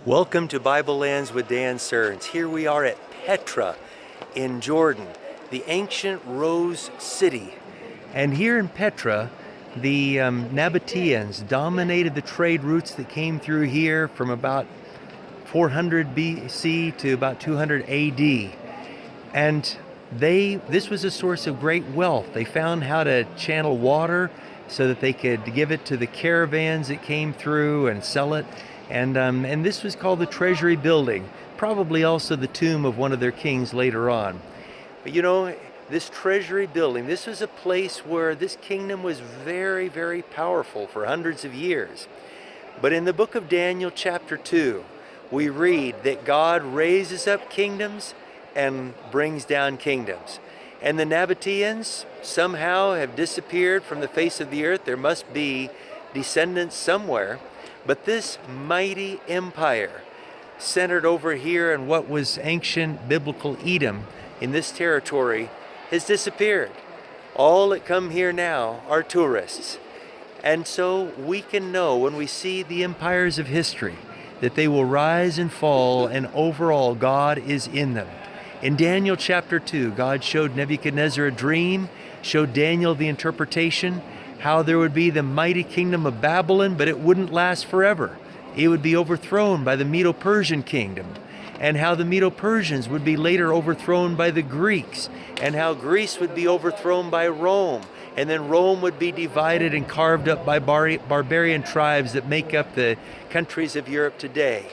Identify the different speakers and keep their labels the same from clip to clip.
Speaker 1: Welcome to Bible Lands with Dan Serns. Here we are at Petra in Jordan, the ancient rose city. And here in Petra, the Nabateans dominated the trade routes that came through here from about 400 BC to about 200 AD. And this was a source of great wealth. They found how to channel water so that they could give it to the caravans that came through and sell it. And this was called the Treasury building, probably also the tomb of one of their kings later on. But you know, this Treasury building, this was a place where this kingdom was very, very powerful for hundreds of years. But in the book of Daniel chapter 2, we read that God raises up kingdoms and brings down kingdoms. And the Nabateans somehow have disappeared from the face of the earth. There must be descendants somewhere. But this mighty empire, centered over here in what was ancient biblical Edom, in this territory, has disappeared. All that come here now are tourists. And so we can know when we see the empires of history that they will rise and fall, and overall God is in them. In Daniel chapter 2, God showed Nebuchadnezzar a dream, showed Daniel the interpretation, how there would be the mighty kingdom of Babylon, but it wouldn't last forever. It would be overthrown by the Medo-Persian kingdom, and how the Medo-Persians would be later overthrown by the Greeks, and how Greece would be overthrown by Rome, and then Rome would be divided and carved up by barbarian tribes that make up the countries of Europe today.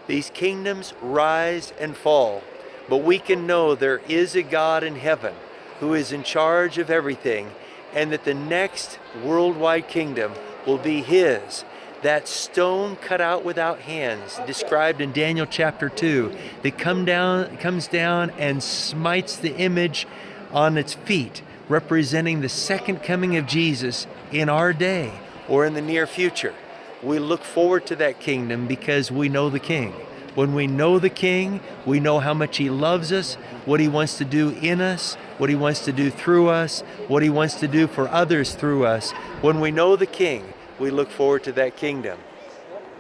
Speaker 1: These kingdoms rise and fall, but we can know there is a God in heaven who is in charge of everything, and that the next worldwide kingdom will be his. That stone cut out without hands, described in Daniel chapter 2, that comes down and smites the image on its feet, representing the second coming of Jesus in our day or in the near future. We look forward to that kingdom because we know the King. When we know the King, we know how much he loves us, what he wants to do in us, what he wants to do through us, what he wants to do for others through us. When we know the King, we look forward to that kingdom.